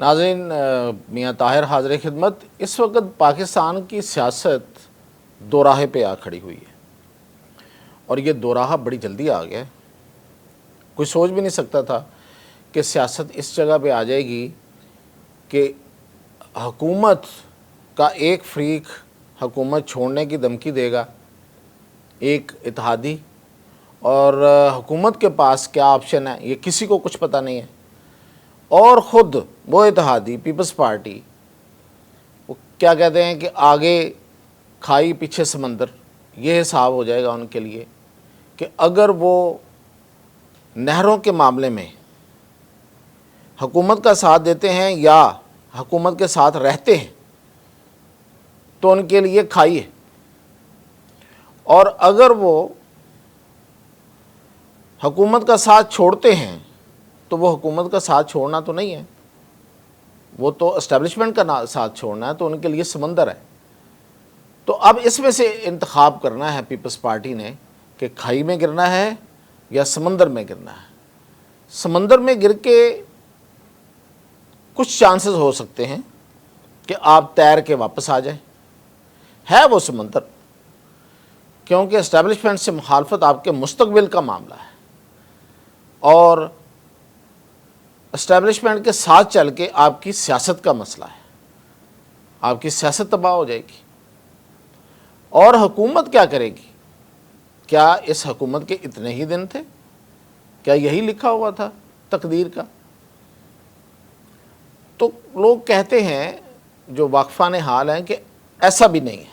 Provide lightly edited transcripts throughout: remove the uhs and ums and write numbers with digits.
नाज़रीन, मियाँ ताहिर हाज़िर खिदमत। इस वक्त पाकिस्तान की सियासत दोराहे पे आ खड़ी हुई है और ये दोराहा बड़ी जल्दी आ गया। कोई सोच भी नहीं सकता था कि सियासत इस जगह पे आ जाएगी कि हुकूमत का एक फ़रीक हुकूमत छोड़ने की धमकी देगा, एक इत्तेहादी, और हुकूमत के पास क्या ऑप्शन है ये किसी को कुछ पता नहीं है। और ख़ुद वो इत्तेहादी पीपल्स पार्टी वो क्या कहते हैं कि आगे खाई पीछे समंदर, ये हिसाब हो जाएगा उनके लिए कि अगर वो नहरों के मामले में हुकूमत का साथ देते हैं या हुकूमत के साथ रहते हैं तो उनके लिए खाई है, और अगर वो हुकूमत का साथ छोड़ते हैं तो वो हुकूमत का साथ छोड़ना तो नहीं है, वो तो एस्टेब्लिशमेंट का साथ छोड़ना है, तो उनके लिए समंदर है। तो अब इसमें से इंतखाब करना है पीपल्स पार्टी ने कि खाई में गिरना है या समंदर में गिरना है। समंदर में गिर के कुछ चांसेस हो सकते हैं कि आप तैर के वापस आ जाएं, है वो समंदर, क्योंकि एस्टेब्लिशमेंट से मुखालफत आपके मुस्तकबिल का मामला है और एस्टेब्लिशमेंट के साथ चल के आपकी सियासत का मसला है, आपकी सियासत तबाह हो जाएगी। और हुकूमत क्या करेगी? क्या इस हुकूमत के इतने ही दिन थे? क्या यही लिखा हुआ था तकदीर का? तो लोग कहते हैं, जो वाक़फ़ान हाल हैं, कि ऐसा भी नहीं है।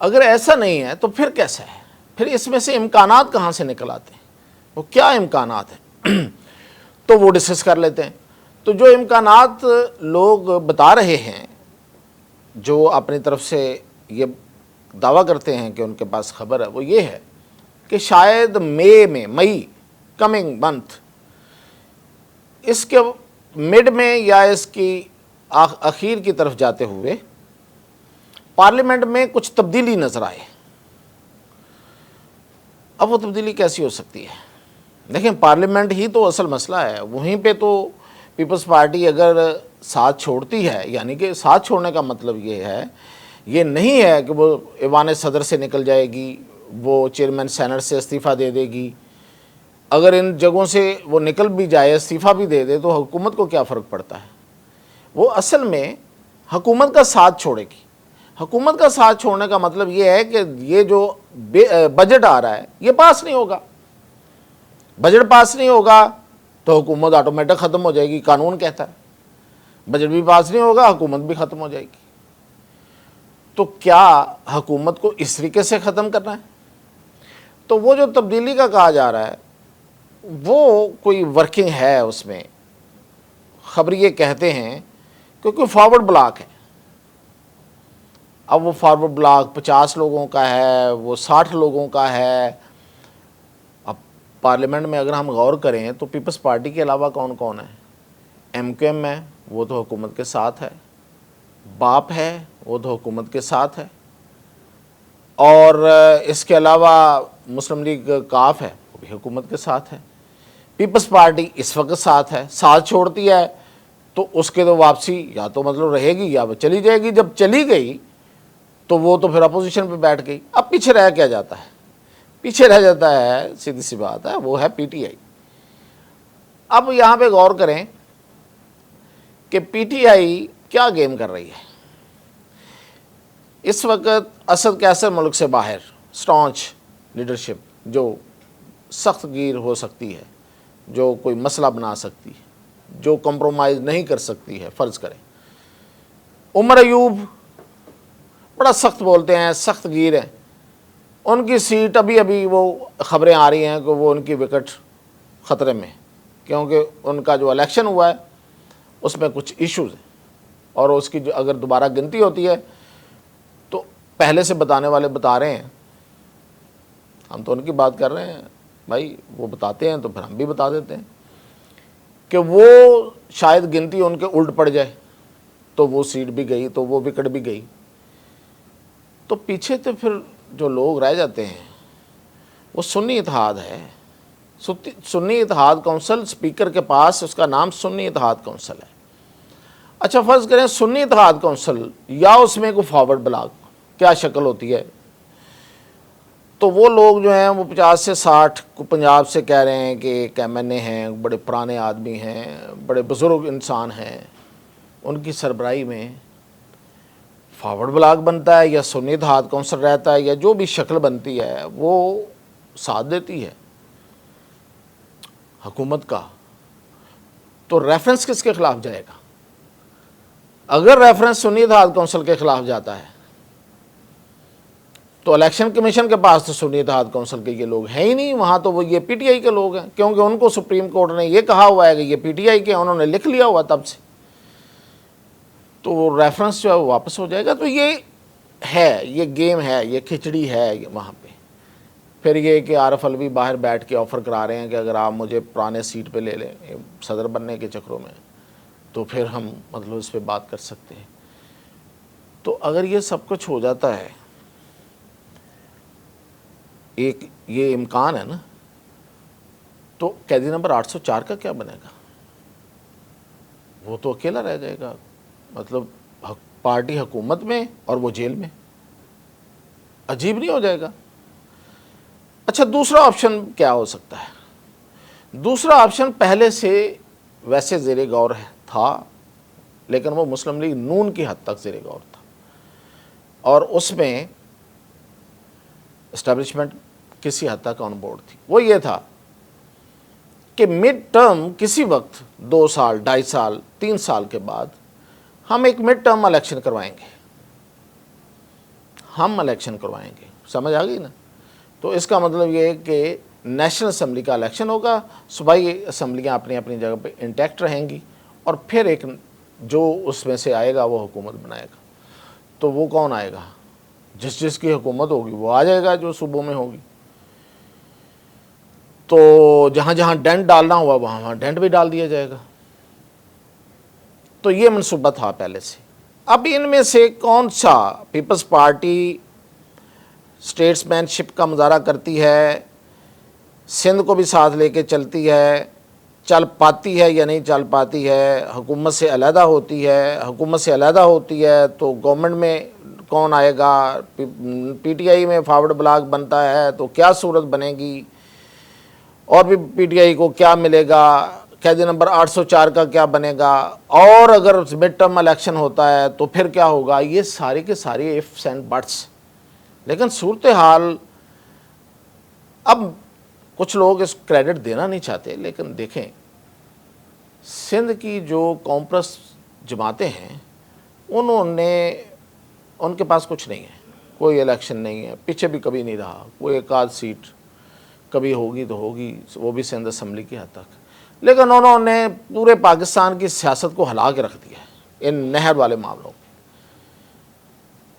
अगर ऐसा नहीं है तो फिर कैसा है? फिर इसमें से इम्कानात कहाँ से निकल आते हैं? वो क्या इम्कानात हैं? तो वो डिस्कस कर लेते हैं। तो जो इम्कानात लोग बता रहे हैं, जो अपनी तरफ से ये दावा करते हैं कि उनके पास खबर है, वो ये है कि शायद मई कमिंग मंथ, इसके मिड में या इसकी आखिर की तरफ जाते हुए पार्लियामेंट में कुछ तब्दीली नज़र आए। अब वो तब्दीली कैसी हो सकती है? देखें, पार्लियामेंट ही तो असल मसला है। वहीं पे तो पीपल्स पार्टी अगर साथ छोड़ती है, यानी कि साथ छोड़ने का मतलब ये है, ये नहीं है कि वो ईवान सदर से निकल जाएगी, वो चेयरमैन सेनेट से इस्तीफ़ा दे देगी। अगर इन जगहों से वो निकल भी जाए, इस्तीफ़ा भी दे दे, तो हुकूमत को क्या फ़र्क पड़ता है? वो असल में हुकूमत का साथ छोड़ेगी। हुकूमत का साथ छोड़ने का मतलब ये है कि ये जो बजट आ रहा है ये पास नहीं होगा। बजट पास नहीं होगा तो हुकूमत ऑटोमेटिक ख़त्म हो जाएगी, कानून कहता है। बजट भी पास नहीं होगा, हुकूमत भी ख़त्म हो जाएगी। तो क्या हुकूमत को इस तरीके से ख़त्म करना है? तो वो जो तब्दीली का कहा जा रहा है वो कोई वर्किंग है उसमें। खबरिये कहते हैं कि कोई फॉरवर्ड ब्लॉक है। अब वो फॉरवर्ड ब्लॉक 50 लोगों का है, वो 60 लोगों का है। अब पार्लियामेंट में अगर हम गौर करें तो पीपल्स पार्टी के अलावा कौन कौन है? MQM है, वो तो हुकूमत के साथ है। बाप है, वो तो हुकूमत के साथ है। और इसके अलावा मुस्लिम लीग काफ है, वो भी हुकूमत के साथ है। पीपल्स पार्टी इस वक्त साथ है। साथ छोड़ती है तो उसके तो वापसी या तो मतलब रहेगी या वो चली जाएगी। जब चली गई तो वो तो फिर अपोजिशन पे बैठ गई। अब पीछे रह क्या जाता है? पीछे रह जाता है, सीधी सी बात है, वो है PTI। अब यहाँ पे गौर करें कि PTI क्या गेम कर रही है। इस वक्त असद कैसर मुल्क से बाहर स्टॉन्च लीडरशिप जो सख्त गिर हो सकती है, जो कोई मसला बना सकती है, जो कंप्रोमाइज़ नहीं कर सकती है। फ़र्ज़ करें उमर अयूब बड़ा सख्त बोलते हैं, सख्त गिर हैं, उनकी सीट अभी वो ख़बरें आ रही हैं कि वो उनकी विकेट ख़तरे में, क्योंकि उनका जो इलेक्शन हुआ है उसमें कुछ इश्यूज़ हैं और उसकी जो अगर दोबारा गिनती होती है तो पहले से बताने वाले बता रहे हैं, हम तो उनकी बात कर रहे हैं भाई, वो बताते हैं तो फिर हम भी बता देते हैं कि वो शायद गिनती उनके उल्ट पड़ जाए तो वो सीट भी गई, तो वो विकेट भी गई। तो पीछे तो फिर जो लोग रह जाते हैं वो सुन्नी इत्तेहाद है। सुन्नी इत्तेहाद काउंसिल, स्पीकर के पास उसका नाम सुन्नी इत्तेहाद काउंसिल है। अच्छा फ़र्ज़ करें सुन्नी इत्तेहाद कौंसिल या उसमें कोई फॉरवर्ड ब्लॉक, क्या शक्ल होती है? तो वो लोग जो हैं वो 50 से 60 को पंजाब से कह रहे हैं कि एक MNA हैं, बड़े पुराने आदमी हैं, बड़े बुज़ुर्ग इंसान हैं, उनकी सरबराही में फॉरवर्ड ब्लॉक बनता है या सुन्नी इत्तेहाद कौंसिल रहता है या जो भी शक्ल बनती है वो साथ देती है हुकूमत का। तो रेफरेंस किसके खिलाफ जाएगा? अगर रेफरेंस सुन्नी इत्तेहाद कौंसिल के खिलाफ जाता है तो इलेक्शन कमीशन के पास तो सुन्नी इत्तेहाद कौंसिल के ये लोग हैं ही नहीं, वहाँ तो वो ये PTI के लोग हैं, क्योंकि उनको सुप्रीम कोर्ट ने ये कहा हुआ है कि ये PTI के, उन्होंने लिख लिया हुआ तब से, तो रेफरेंस जो है वो वापस हो जाएगा। तो ये है, ये गेम है, ये खिचड़ी है वहाँ पे। फिर ये कि आरफ अलवी बाहर बैठ के ऑफ़र करा रहे हैं कि अगर आप मुझे पुराने सीट पे ले लें सदर बनने के चक्करों में तो फिर हम मतलब इस पर बात कर सकते हैं। तो अगर ये सब कुछ हो जाता है, एक ये इम्कान है ना, तो कैदी नंबर 804 का क्या बनेगा? वो तो अकेला रह जाएगा, मतलब पार्टी हुकूमत में और वो जेल में। अजीब नहीं हो जाएगा? अच्छा, दूसरा ऑप्शन क्या हो सकता है? दूसरा ऑप्शन पहले से वैसे ज़ेरे गौर था, लेकिन वो मुस्लिम लीग नून की हद तक ज़ेरे गौर था, और उसमें एस्टेब्लिशमेंट किसी हद तक ऑन बोर्ड थी। वो ये था कि मिड टर्म किसी वक्त 2 साल, 2.5 साल, 3 साल के बाद हम एक मिड टर्म इलेक्शन करवाएंगे, हम इलेक्शन करवाएंगे। समझ आ गई ना? तो इसका मतलब ये है कि नेशनल असम्बली का इलेक्शन होगा, सूबाई असम्बलियाँ अपनी अपनी जगह पे इंटैक्ट रहेंगी, और फिर एक जो उसमें से आएगा वो हुकूमत बनाएगा। तो वो कौन आएगा? जिस जिसकी हुकूमत होगी वो आ जाएगा, जो सूबों में होगी। तो जहाँ जहाँ डेंट डालना हुआ वहाँ वहाँ डेंट भी डाल दिया जाएगा। तो ये मनसूबा था पहले से। अब इनमें से कौन सा पीपल्स पार्टी स्टेट्समैनशिप का मुजाहरा करती है, सिंध को भी साथ लेके चलती है, चल पाती है या नहीं चल पाती है, हुकूमत से अलहदा होती है, हुकूमत से अलहदा होती है तो गवर्नमेंट में कौन आएगा, PTI में फॉरवर्ड ब्लॉक बनता है तो क्या सूरत बनेगी, और भी PTI को क्या मिलेगा, कैदी नंबर 804 का क्या बनेगा, और अगर मिड टर्म इलेक्शन होता है तो फिर क्या होगा। ये सारी के सारी इफ्स एंड बट्स। लेकिन सूरत हाल, अब कुछ लोग इस क्रेडिट देना नहीं चाहते, लेकिन देखें सिंध की जो कॉम्प्रेस जमातें हैं उनके पास कुछ नहीं है, कोई इलेक्शन नहीं है, पीछे भी कभी नहीं रहा, कोई एक आध सीट कभी होगी तो होगी, वो भी सिंध असम्बली की हद तक। लेकिन उन्होंने पूरे पाकिस्तान की सियासत को हिला के रख दिया है इन नहर वाले मामलों में।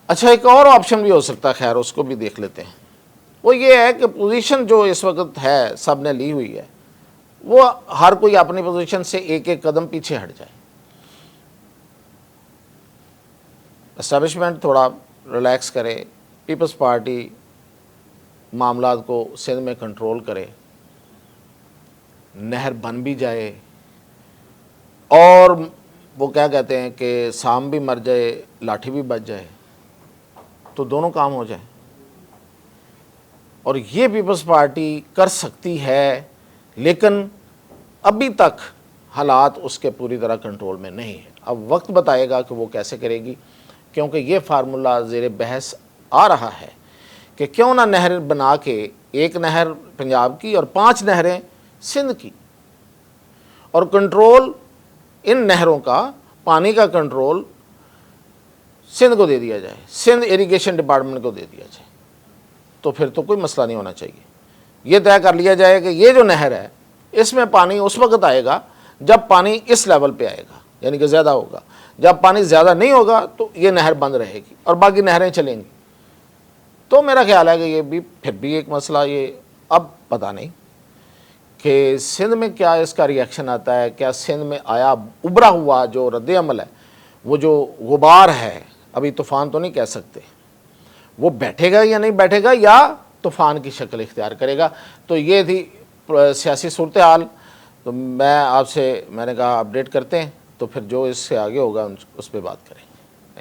अच्छा, एक और ऑप्शन भी हो सकता है, खैर उसको भी देख लेते हैं। वो ये है कि पोजीशन जो इस वक्त है सब ने ली हुई है, वो हर कोई अपनी पोजीशन से एक एक कदम पीछे हट जाए, एस्टेब्लिशमेंट थोड़ा रिलैक्स करे, पीपल्स पार्टी मामलात को सिंध में कंट्रोल करे, नहर बन भी जाए, और वो क्या कहते हैं कि साम भी मर जाए लाठी भी बच जाए, तो दोनों काम हो जाए। और ये पीपल्स पार्टी कर सकती है, लेकिन अभी तक हालात उसके पूरी तरह कंट्रोल में नहीं है। अब वक्त बताएगा कि वो कैसे करेगी, क्योंकि ये फार्मूला ज़ेरे बहस आ रहा है कि क्यों ना नहर बना के, एक नहर पंजाब की और 5 नहरें सिंध की, और कंट्रोल इन नहरों का, पानी का कंट्रोल सिंध को दे दिया जाए, सिंध इरिगेशन डिपार्टमेंट को दे दिया जाए। तो फिर तो कोई मसला नहीं होना चाहिए। ये तय कर लिया जाए कि ये जो नहर है इसमें पानी उस वक्त आएगा जब पानी इस लेवल पे आएगा, यानी कि ज़्यादा होगा। जब पानी ज़्यादा नहीं होगा तो ये नहर बंद रहेगी और बाकी नहरें चलेंगी। तो मेरा ख्याल है कि ये भी फिर भी एक मसला, ये अब पता नहीं कि सिंध में क्या इसका रिएक्शन आता है, क्या सिंध में आया उभरा हुआ जो रद्द अमल है, वो जो गुबार है, अभी तूफ़ान तो नहीं कह सकते, वो बैठेगा या नहीं बैठेगा, या तूफ़ान की शक्ल इख्तियार करेगा। तो ये थी सियासी सूरत हाल। तो मैंने कहा अपडेट करते हैं तो फिर जो इससे आगे होगा उस पर बात करें।